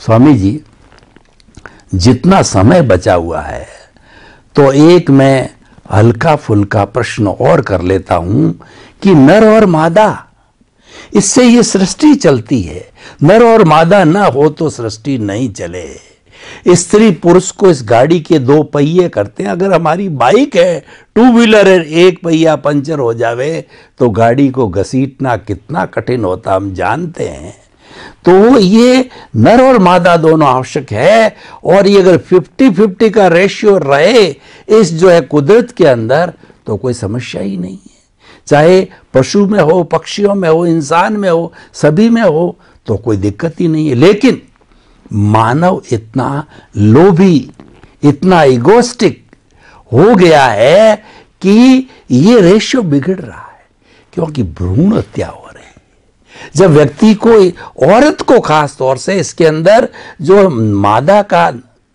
स्वामी जी, जितना समय बचा हुआ है तो एक मैं हल्का फुल्का प्रश्न और कर लेता हूं कि नर और मादा, इससे ये सृष्टि चलती है। नर और मादा ना हो तो सृष्टि नहीं चले। स्त्री पुरुष को इस गाड़ी के दो पहिए करते हैं। अगर हमारी बाइक है, टू व्हीलर है, एक पहिया पंचर हो जावे तो गाड़ी को घसीटना कितना कठिन होता हम जानते हैं। तो ये नर और मादा दोनों आवश्यक है, और ये अगर 50-50 का रेशियो रहे इस जो है कुदरत के अंदर तो कोई समस्या ही नहीं है। चाहे पशु में हो, पक्षियों में हो, इंसान में हो, सभी में हो तो कोई दिक्कत ही नहीं है। लेकिन मानव इतना लोभी, इतना इगोस्टिक हो गया है कि ये रेशियो बिगड़ रहा है, क्योंकि भ्रूण हत्या हो रही है। जब व्यक्ति को, औरत को खास तौर से इसके अंदर जो मादा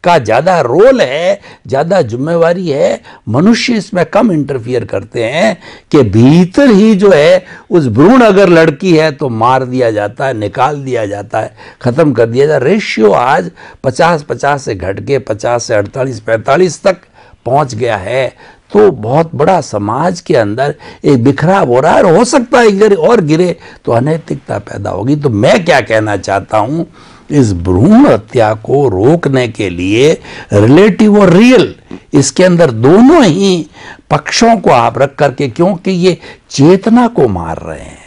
का ज्यादा रोल है, ज्यादा जिम्मेवारी है, मनुष्य इसमें कम इंटरफियर करते हैं कि भीतर ही जो है उस भ्रूण अगर लड़की है तो मार दिया जाता है, निकाल दिया जाता है, खत्म कर दिया जाता है। रेशियो आज 50-50 से घट के 50 से 48-45 तक पहुंच गया है। तो बहुत बड़ा समाज के अंदर एक बिखराव हो रहा है, और हो सकता है गिरे और गिरे तो अनैतिकता पैदा होगी। तो मैं क्या कहना चाहता हूं, इस भ्रूण हत्या को रोकने के लिए रिलेटिव और रियल, इसके अंदर दोनों ही पक्षों को आप रख करके, क्योंकि ये चेतना को मार रहे हैं।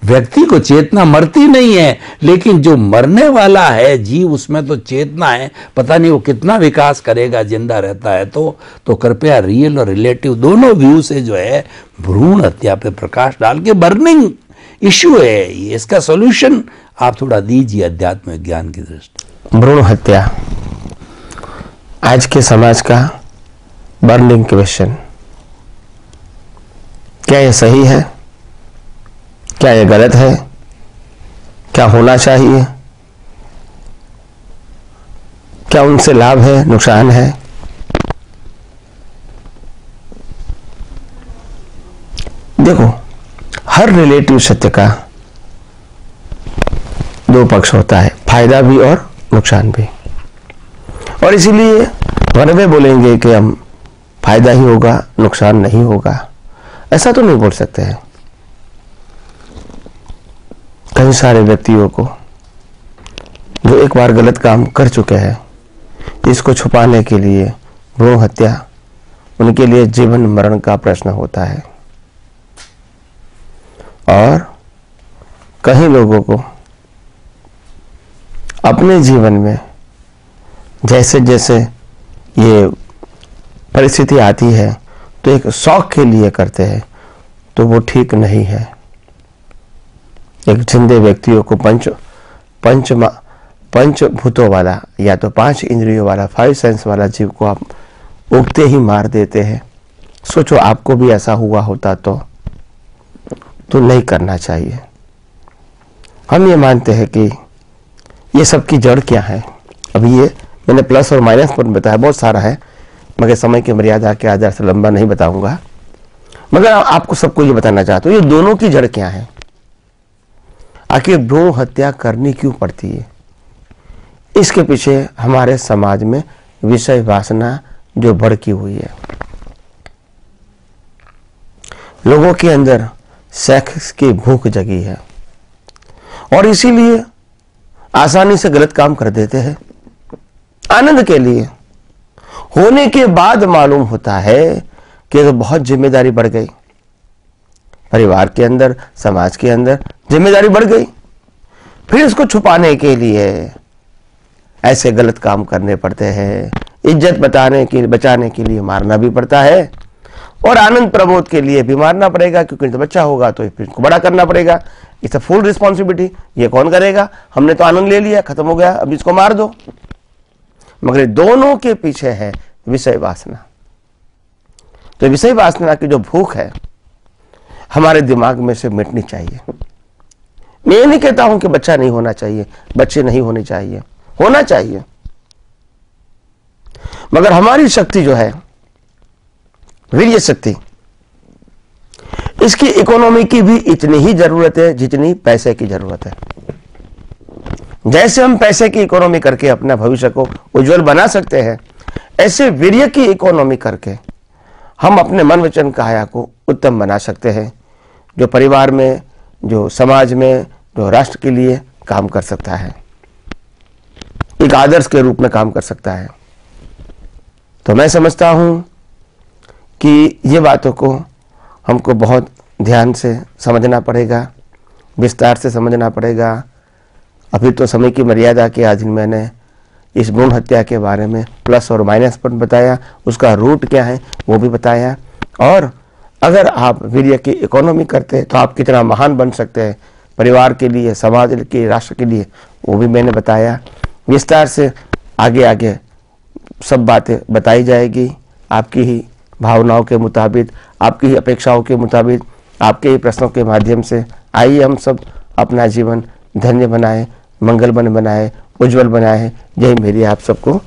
व्यक्ति को चेतना मरती नहीं है, लेकिन जो मरने वाला है जीव, उसमें तो चेतना है, पता नहीं वो कितना विकास करेगा जिंदा रहता है। तो कृपया रियल और रिलेटिव दोनों व्यू से जो है भ्रूण हत्या पे प्रकाश डाल के, बर्निंग इश्यू है ये, इसका सॉल्यूशन आप थोड़ा दीजिए अध्यात्म विज्ञान की दृष्टि। भ्रूण हत्या आज के समाज का बर्निंग क्वेश्चन, क्या यह सही है, क्या यह गलत है, क्या होना चाहिए, क्या उनसे लाभ है, नुकसान है? देखो, हर रिलेटिव सत्य का दो पक्ष होता है, फायदा भी और नुकसान भी। और इसीलिए वन वे बोलेंगे कि हम फायदा ही होगा, नुकसान नहीं होगा, ऐसा तो नहीं बोल सकते हैं। कई सारे व्यक्तियों को जो एक बार गलत काम कर चुके हैं, इसको छुपाने के लिए भ्रूण हत्या उनके लिए जीवन मरण का प्रश्न होता है। और कई लोगों को अपने जीवन में जैसे जैसे ये परिस्थिति आती है तो एक शौक के लिए करते हैं, तो वो ठीक नहीं है। एक जिंदे व्यक्तियों को पंच भूतों वाला या तो 5 इंद्रियों वाला, 5 सेंस वाला जीव को आप उगते ही मार देते हैं। सोचो आपको भी ऐसा हुआ होता तो नहीं करना चाहिए। हम ये मानते हैं कि ये सब की जड़ क्या है। अभी ये मैंने प्लस और माइनस पॉइंट बताया, बहुत सारा है, मगर समय की मर्यादा के आधार से लंबा नहीं बताऊंगा। मगर आपको सबको ये बताना चाहता हूँ, ये दोनों की जड़ क्या है। आखिर भ्रूण हत्या करनी क्यों पड़ती है? इसके पीछे हमारे समाज में विषय वासना जो भड़की हुई है, लोगों के अंदर सेक्स की भूख जगी है, और इसीलिए आसानी से गलत काम कर देते हैं आनंद के लिए। होने के बाद मालूम होता है कि तो बहुत जिम्मेदारी बढ़ गई, परिवार के अंदर, समाज के अंदर जिम्मेदारी बढ़ गई। फिर इसको छुपाने के लिए ऐसे गलत काम करने पड़ते हैं। इज्जत बचाने के लिए मारना भी पड़ता है, और आनंद प्रमोद के लिए भी मारना पड़ेगा, क्योंकि तो बच्चा होगा तो फिर इसको बड़ा करना पड़ेगा। It's a full responsibility. ये कौन करेगा? हमने तो आनंद ले लिया, खत्म हो गया, अब इसको मार दो। मगर दोनों के पीछे है विषय वासना। तो विषय वासना की जो भूख है हमारे दिमाग में से मिटनी चाहिए। मैं ये नहीं कहता हूं कि बच्चा नहीं होना चाहिए, बच्चे नहीं होने चाहिए, होना चाहिए। मगर हमारी शक्ति जो है, वीर्य शक्ति, इसकी इकोनॉमी की भी इतनी ही जरूरत है जितनी पैसे की जरूरत है। जैसे हम पैसे की इकोनॉमी करके अपने भविष्य को उज्जवल बना सकते हैं, ऐसे वीर्य की इकोनॉमी करके हम अपने मन वचन काया को उत्तम बना सकते हैं, जो परिवार में, जो समाज में, जो राष्ट्र के लिए काम कर सकता है, एक आदर्श के रूप में काम कर सकता है। तो मैं समझता हूं कि ये बातों को हमको बहुत ध्यान से समझना पड़ेगा, विस्तार से समझना पड़ेगा। अभी तो समय की मर्यादा के अधीन मैंने इस भ्रूण हत्या के बारे में प्लस और माइनस पॉइंट बताया, उसका रूट क्या है वो भी बताया, और अगर आप वीर्य की इकोनॉमी करते हैं तो आप कितना महान बन सकते हैं परिवार के लिए, समाज के, राष्ट्र के लिए, वो भी मैंने बताया। विस्तार से आगे आगे सब बातें बताई जाएगी, आपकी ही भावनाओं के मुताबिक, आपकी ही अपेक्षाओं के मुताबिक, आपके ही प्रश्नों के माध्यम से। आइए हम सब अपना जीवन धन्य बनाएं, मंगलमय बनाएं, उज्जवल बनाएं। यही मेरी आप सबको